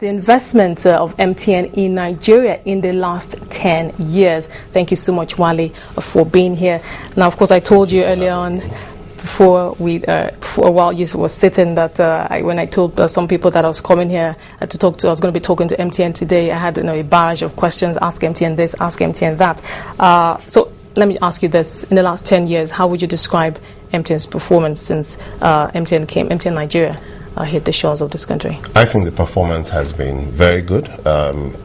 The investment of MTN in Nigeria in the last 10 years. Thank you so much, Wale, for being here. Now, of course, I told you earlier on, before for a while you were sitting, that when I told some people that I was coming here to talk to, I was going to be talking to MTN today. I had a barrage of questions, ask MTN this, ask MTN that. So let me ask you this. In the last 10 years, how would you describe MTN's performance since MTN Nigeria hit the shores of this country? I think the performance has been very good,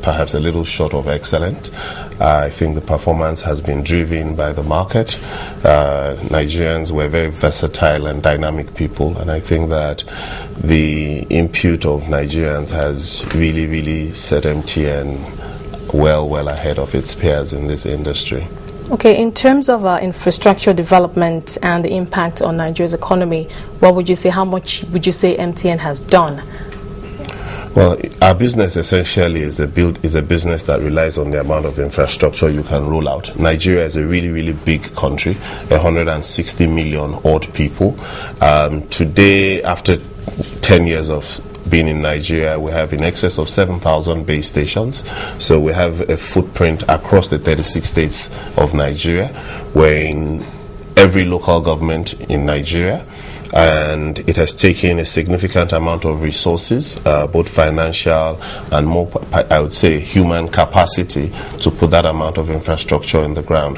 perhaps a little short of excellent. I think the performance has been driven by the market. Nigerians were very versatile and dynamic people, and I think that the input of Nigerians has really set MTN well ahead of its peers in this industry. Okay, in terms of infrastructure development and the impact on Nigeria's economy, what would you say, how much would you say MTN has done? Well, our business essentially is a business that relies on the amount of infrastructure you can roll out. Nigeria is a really big country, 160 million odd people. Today, after 10 years of being in Nigeria, we have in excess of 7,000 base stations. So we have a footprint across the 36 states of Nigeria. We're in every local government in Nigeria, and it has taken a significant amount of resources, both financial and more, I would say, human capacity to put that amount of infrastructure in the ground.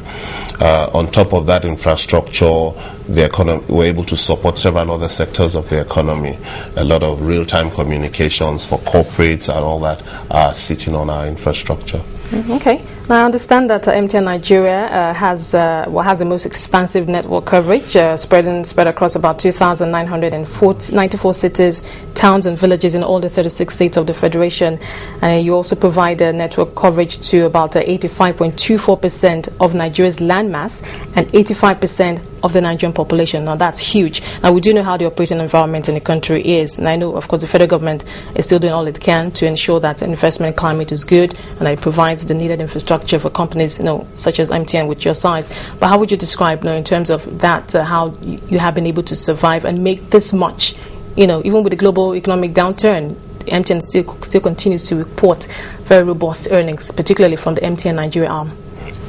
On top of that infrastructure, the economy, we're able to support several other sectors of the economy. A lot of real-time communications for corporates and all that are sitting on our infrastructure. Okay. Now, I understand that MTN Nigeria has the most expansive network coverage, spread across about 2,994 cities, towns and villages in all the 36 states of the Federation. And you also provide network coverage to about 85.24% of Nigeria's landmass and 85% of the Nigerian population. Now, that's huge. Now, we do know how the operating environment in the country is. And I know, of course, the federal government is still doing all it can to ensure that the investment climate is good and that it provides the needed infrastructure for companies, such as MTN with your size. But how would you describe, in terms of that, how you have been able to survive and make this much, even with the global economic downturn? MTN still continues to report very robust earnings, particularly from the MTN Nigeria arm.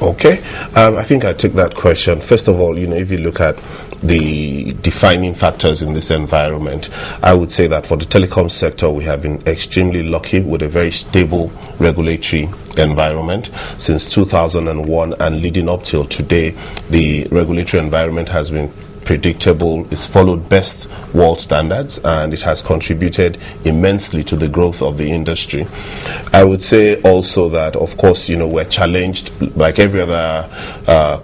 Okay, I think I took that question. First of all, if you look at the defining factors in this environment, I would say that for the telecom sector, we have been extremely lucky with a very stable regulatory environment. Since 2001 and leading up till today, the regulatory environment has been predictable, it's followed best world standards, and it has contributed immensely to the growth of the industry. I would say also that, of course, we're challenged like every other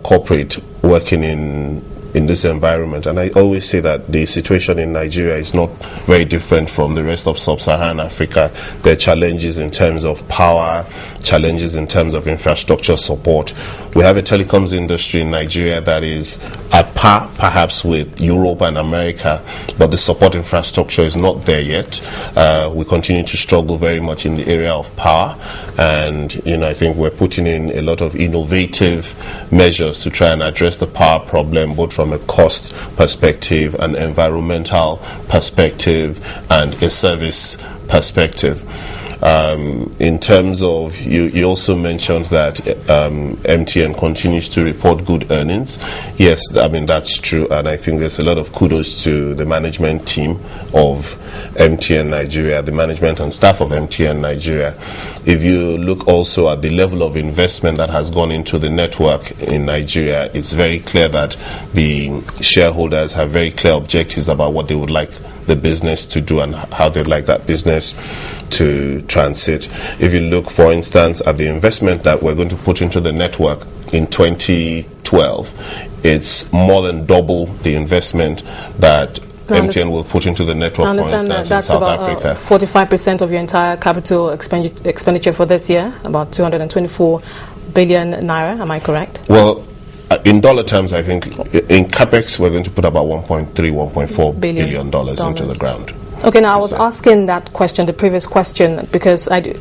corporate working in this environment, and I always say that the situation in Nigeria is not very different from the rest of sub-Saharan Africa. There are challenges in terms of power, challenges in terms of infrastructure support. We have a telecoms industry in Nigeria that is at par perhaps with Europe and America, but the support infrastructure is not there yet. We continue to struggle very much in the area of power, and I think we're putting in a lot of innovative measures to try and address the power problem, both from a cost perspective, an environmental perspective, and a service perspective. In terms of, you also mentioned that MTN continues to report good earnings. Yes, that's true, and I think there's a lot of kudos to the management team of MTN Nigeria, the management and staff of MTN Nigeria. If you look also at the level of investment that has gone into the network in Nigeria, it's very clear that the shareholders have very clear objectives about what they would like the business to do and how they'd like that business to transit. If you look, for instance, at the investment that we're going to put into the network in 2012, it's more than double the investment that MTN will put into the network, for instance, in South Africa. 45% of your entire capital expenditure for this year, about 224 billion naira, am I correct? Well, in dollar terms, I think in capex we're going to put about $1.4 billion into the ground. Okay, now I was asking that question, the previous question, because I do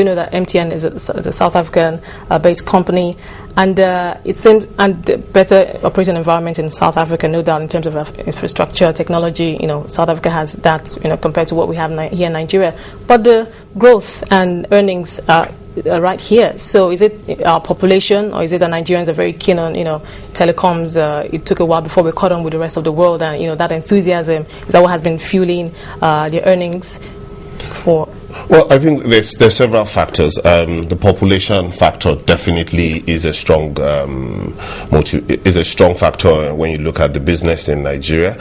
know that MTN is a South African based company, And it seems, and better operating environment in South Africa, no doubt, in terms of infrastructure, technology. South Africa has that, compared to what we have here in Nigeria. But the growth and earnings are right here. So is it our population, or is it that Nigerians are very keen on, telecoms? It took a while before we caught on with the rest of the world, and that enthusiasm, is that what has been fueling the earnings for? Well, I think there's several factors. The population factor definitely is a strong factor when you look at the business in Nigeria.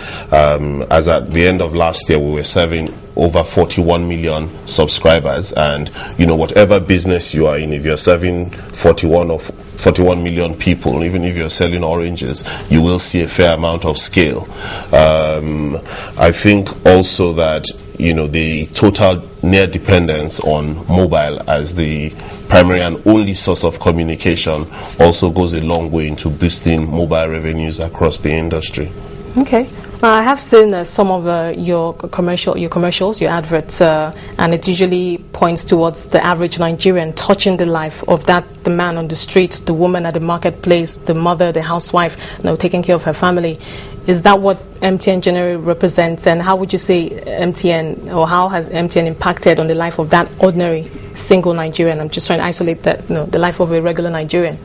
As at the end of last year, we were serving over 41 million subscribers, and whatever business you are in, if you're serving 41 million people, even if you're selling oranges, you will see a fair amount of scale. I think also that the total near dependence on mobile as the primary and only source of communication also goes a long way into boosting mobile revenues across the industry. Okay. I have seen some of your commercials, your adverts, and it usually points towards the average Nigerian touching the life of the man on the street, the woman at the marketplace, the mother, the housewife, taking care of her family. Is that what MTN generally represents, and how would you say MTN, or how has MTN impacted on the life of that ordinary single Nigerian? I'm just trying to isolate that, the life of a regular Nigerian.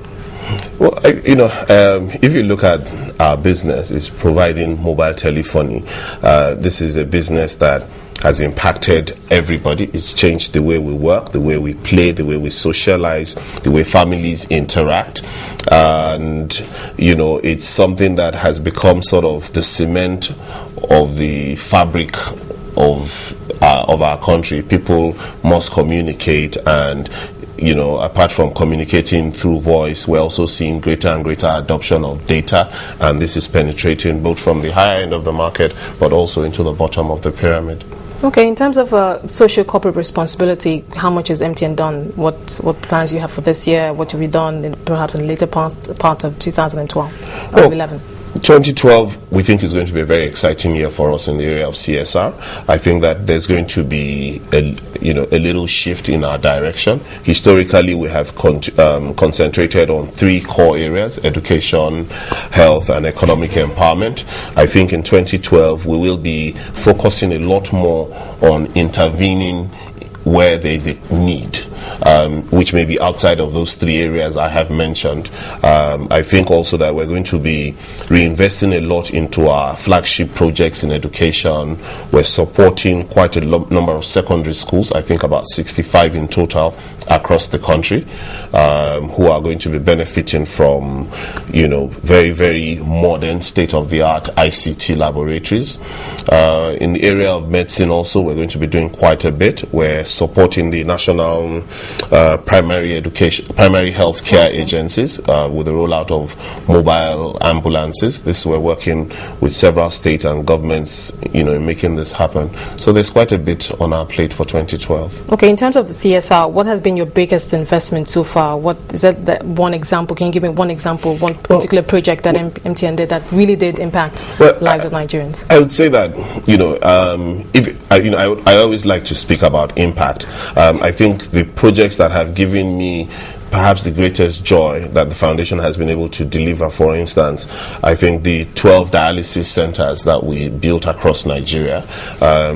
Well, if you look at our business, it's providing mobile telephony. This is a business that has impacted everybody. It's changed the way we work, the way we play, the way we socialize, the way families interact. And, it's something that has become sort of the cement of the fabric of our country. People must communicate, and apart from communicating through voice, we're also seeing greater and greater adoption of data, and this is penetrating both from the higher end of the market but also into the bottom of the pyramid. Okay, in terms of social corporate responsibility, how much has MTN done? What plans you have for this year? What have you done perhaps in the later part of 2012 or 11? 2012, we think, is going to be a very exciting year for us in the area of CSR. I think that there's going to be a little shift in our direction. Historically, we have concentrated on three core areas: education, health, and economic empowerment. I think in 2012, we will be focusing a lot more on intervening where there is a need, which may be outside of those three areas I have mentioned. I think also that we're going to be reinvesting a lot into our flagship projects in education. We're supporting quite a number of secondary schools, I think about 65 in total across the country, who are going to be benefiting from, very, very modern, state-of-the-art ICT laboratories. In the area of medicine also, we're going to be doing quite a bit. We're supporting the national primary health care agencies with the rollout of mobile ambulances. We're working with several states and governments, in making this happen. So there's quite a bit on our plate for 2012. Okay, in terms of the CSR, what has been your biggest investment so far? What is that one example? Can you give me one example, one particular project that MTN did that really did impact lives of Nigerians? I would say that, I always like to speak about impact. I think the projects that have given me perhaps the greatest joy that the foundation has been able to deliver, for instance, I think the 12 dialysis centers that we built across Nigeria,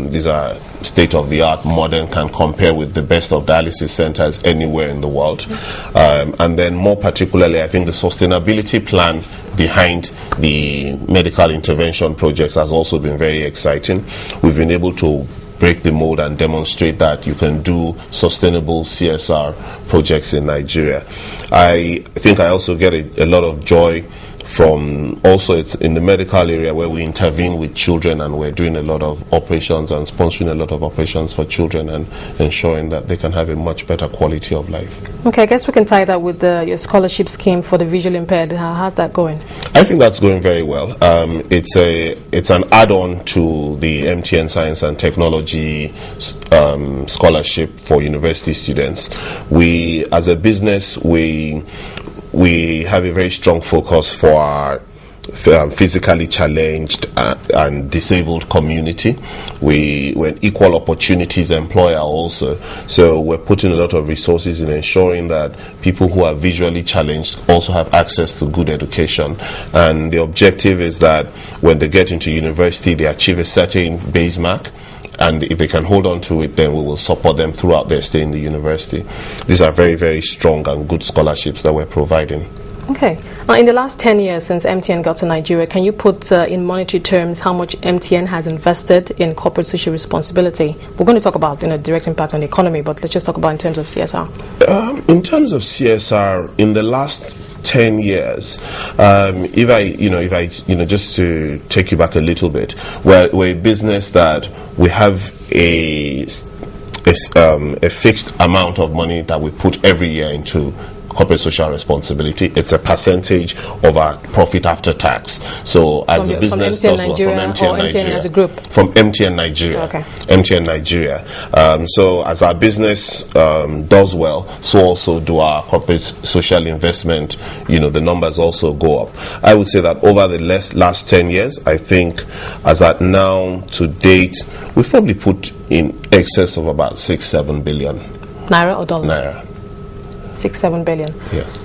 these are state-of-the-art, modern, can compare with the best of dialysis centers anywhere in the world. And then more particularly, I think the sustainability plan behind the medical intervention projects has also been very exciting. We've been able to break the mold and demonstrate that you can do sustainable CSR projects in Nigeria. I think I also get a lot of joy from also it's in the medical area where we intervene with children, and we're doing a lot of operations and sponsoring a lot of operations for children and ensuring that they can have a much better quality of life. Okay, I guess we can tie that with your scholarship scheme for the visually impaired. How's that going? I think that's going very well. It's an add-on to the MTN Science and Technology scholarship for university students. We, as a business, we have a very strong focus for our physically challenged and disabled community. We're an equal opportunities employer also, so we're putting a lot of resources in ensuring that people who are visually challenged also have access to good education, and the objective is that when they get into university they achieve a certain base mark, and if they can hold on to it, then we will support them throughout their stay in the university. These are very, very strong and good scholarships that we're providing. Okay. Now, in the last 10 years since MTN got to Nigeria, can you put in monetary terms how much MTN has invested in corporate social responsibility? We're going to talk about direct impact on the economy, but let's just talk about in terms of CSR. In terms of CSR, in the last 10 years, just to take you back a little bit, we're a business that we have a fixed amount of money that we put every year into corporate social responsibility. It's a percentage of our profit after tax. So as the business does well, from MTN Nigeria, as a group? From MTN Nigeria. Okay. MTN Nigeria. So as our business does well, so also do our corporate social investment. The numbers also go up. I would say that over the last 10 years, I think as at now to date, we've probably put in excess of about 6-7 billion. Naira or dollars? Naira. 6-7 billion. Yes.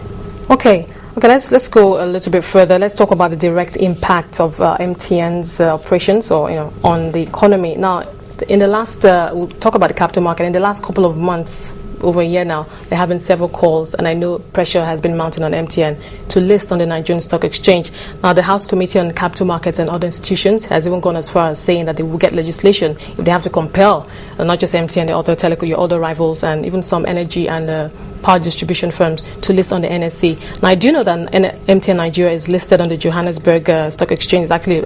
Okay. Let's go a little bit further. Let's talk about the direct impact of MTN's operations, or on the economy. Now, in the last, we'll talk about the capital market. In the last couple of months, over a year now, there have been several calls, and I know pressure has been mounting on MTN to list on the Nigerian Stock Exchange. Now, the House Committee on Capital Markets and Other Institutions has even gone as far as saying that they will get legislation if they have to compel not just MTN, the other your other rivals, and even some energy and power distribution firms to list on the NSE. Now, I do know that MTN Nigeria is listed on the Johannesburg Stock Exchange. It's actually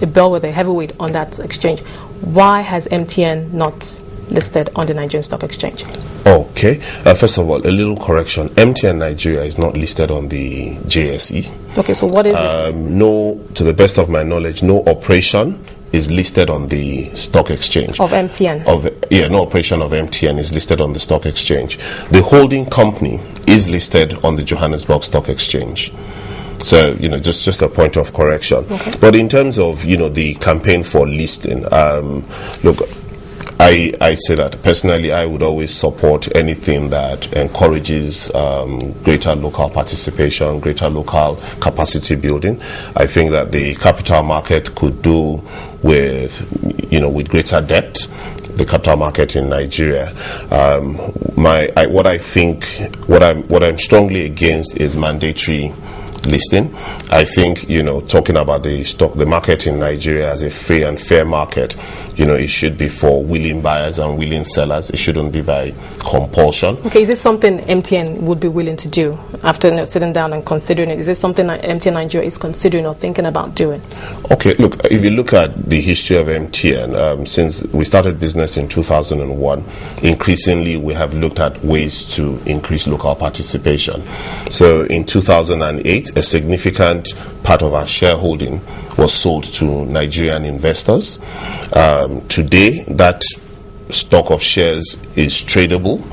a bellwether, heavyweight on that exchange. Why has MTN not listed on the Nigerian Stock Exchange? Okay. First of all, a little correction. MTN Nigeria is not listed on the JSE. Okay, so what is it? No, to the best of my knowledge, no operation is listed on the stock exchange. Of MTN? No operation of MTN is listed on the stock exchange. The holding company is listed on the Johannesburg Stock Exchange. So, just a point of correction. Okay. But in terms of, the campaign for listing, look, I say that personally I would always support anything that encourages greater local participation, greater local capacity building. I think that the capital market could do with greater depth, the capital market in Nigeria. What I'm strongly against is mandatory listing. I think talking about the market in Nigeria as a free and fair market, it should be for willing buyers and willing sellers. It shouldn't be by compulsion. Okay, is this something MTN would be willing to do after sitting down and considering it? Is this something that MTN Nigeria is considering or thinking about doing? Okay, look, if you look at the history of MTN, since we started business in 2001, increasingly we have looked at ways to increase local participation. So in 2008, a significant part of our shareholding was sold to Nigerian investors. Today, that stock of shares is tradable,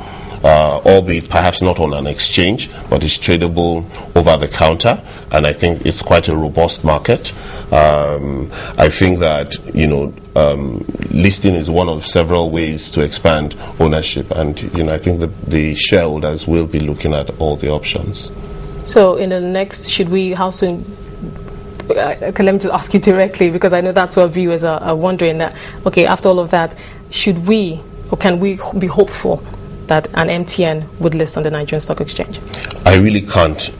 albeit perhaps not on an exchange, but it's tradable over the counter, and I think it's quite a robust market. I think that listing is one of several ways to expand ownership, and I think the shareholders will be looking at all the options. So in the next, how soon? Okay, let me just ask you directly, because I know that's what viewers are wondering. That okay, after all of that, should we or can we be hopeful that an MTN would list on the Nigerian Stock Exchange? I really can't.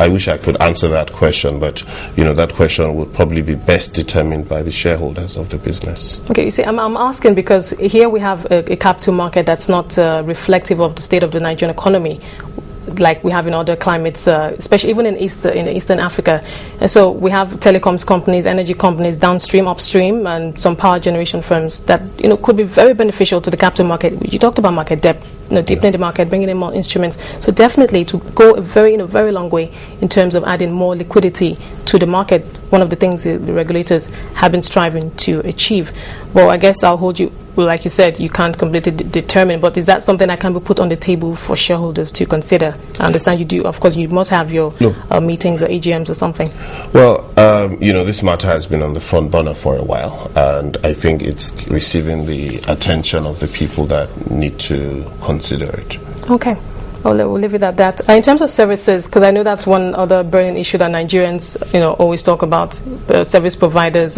I wish I could answer that question, but that question would probably be best determined by the shareholders of the business. Okay, you see, I'm asking because here we have a capital market that's not reflective of the state of the Nigerian economy, like we have in other climates, especially even in Eastern Africa. And so we have telecoms companies, energy companies, downstream, upstream, and some power generation firms that could be very beneficial to the capital market. You talked about market depth, deepening the market, bringing in more instruments. So definitely to go a very long way in terms of adding more liquidity to the market. One of the things the regulators have been striving to achieve. Well, I guess I'll hold you well, like you said, you can't completely determine, but is that something that can be put on the table for shareholders to consider? I understand you do. Of course, you must have your meetings or AGMs or something. Well, this matter has been on the front burner for a while, and I think it's receiving the attention of the people that need to consider it. Okay. We'll leave it at that. In terms of services, because I know that's one other burning issue that Nigerians, always talk about. Service providers,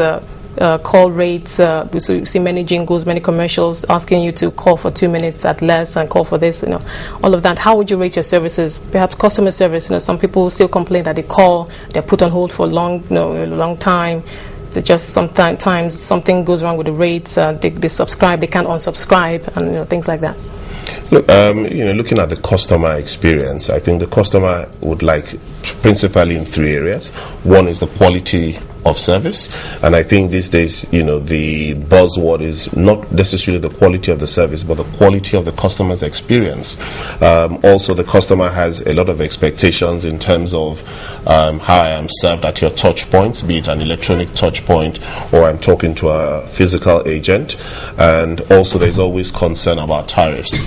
call rates. We see many jingles, many commercials asking you to call for 2 minutes at less and call for this. All of that. How would you rate your services? Perhaps customer service. Some people still complain that they call, they're put on hold for a long time. They just sometimes something goes wrong with the rates. They subscribe, they can't unsubscribe, and things like that. Look, looking at the customer experience, I think the customer would like principally in 3 areas. One is the quality of service, and I think these days, the buzzword is not necessarily the quality of the service, but the quality of the customer's experience. Also, the customer has a lot of expectations in terms of how I am served at your touch points, be it an electronic touch point or I'm talking to a physical agent, and also there's always concern about tariffs.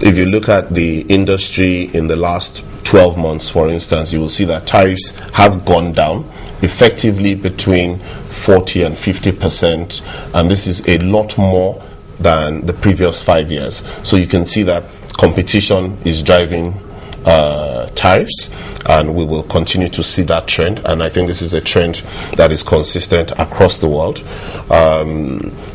If you look at the industry in the last 12 months, for instance, you will see that tariffs have gone down effectively between 40 and 50%, and this is a lot more than the previous 5 years. So you can see that competition is driving tariffs, and we will continue to see that trend, and I think this is a trend that is consistent across the world.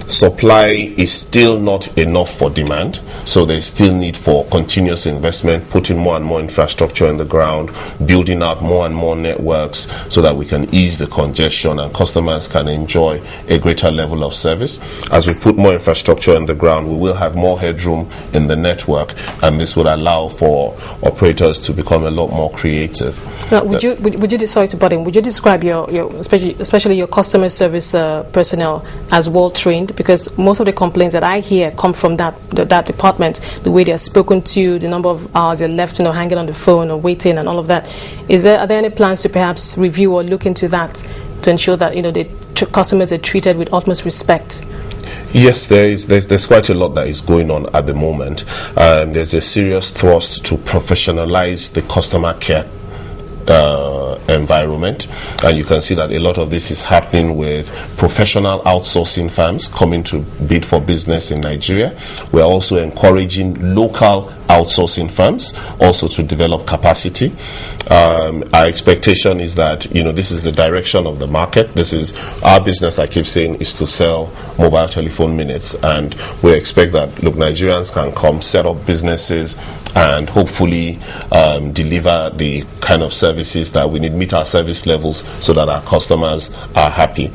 Supply is still not enough for demand, so there's still need for continuous investment, putting more and more infrastructure in the ground, building out more and more networks so that we can ease the congestion and customers can enjoy a greater level of service. As we put more infrastructure in the ground, we will have more headroom in the network, and this would allow for operators to become a lot more creative. Now, would you sorry to butt in, would you describe your especially your customer service personnel as well trained? Because most of the complaints that I hear come from that department, the way they are spoken to, the number of hours they're left, hanging on the phone or waiting and all of that. Are there any plans to perhaps review or look into that to ensure that the customers are treated with utmost respect? Yes, there's quite a lot that is going on at the moment. There's a serious thrust to professionalize the customer care environment, and you can see that a lot of this is happening with professional outsourcing firms coming to bid for business in Nigeria. We're also encouraging local outsourcing firms also to develop capacity. Our expectation is that this is the direction of the market. This is our business, I keep saying, is to sell mobile telephone minutes, and we expect that Nigerians can come set up businesses and hopefully deliver the kind of services that we need, meet our service levels so that our customers are happy.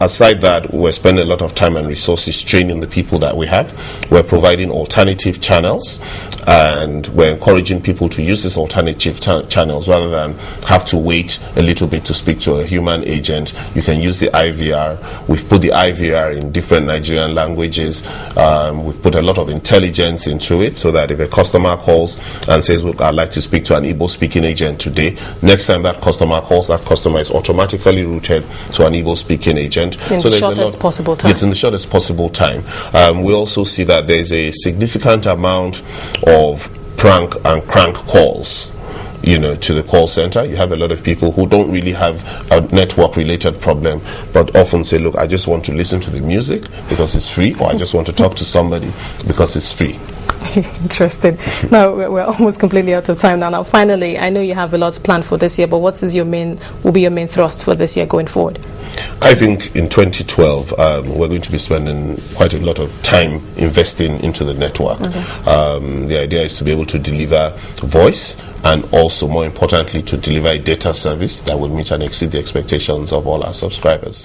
Aside that, we're spending a lot of time and resources training the people that we have. We're providing alternative channels, and we're encouraging people to use these alternative channels rather than have to wait a little bit to speak to a human agent. You can use the IVR. We've put the IVR in different Nigerian languages. We've put a lot of intelligence into it so that if a customer calls and says, look, I'd like to speak to an Igbo-speaking agent today, next time that customer calls, that customer is automatically routed to an Igbo-speaking agent. In the shortest possible time. Yes, in the shortest possible time. We also see that there's a significant amount of prank and crank calls to the call center. You have a lot of people who don't really have a network-related problem, but often say, look, I just want to listen to the music because it's free, or I just want to talk to somebody because it's free. Interesting. Now, we're almost completely out of time now. Now, finally, I know you have a lot planned for this year, but what will be your main thrust for this year going forward? I think in 2012, we're going to be spending quite a lot of time investing into the network. Okay. The idea is to be able to deliver voice, and also, more importantly, to deliver a data service that will meet and exceed the expectations of all our subscribers.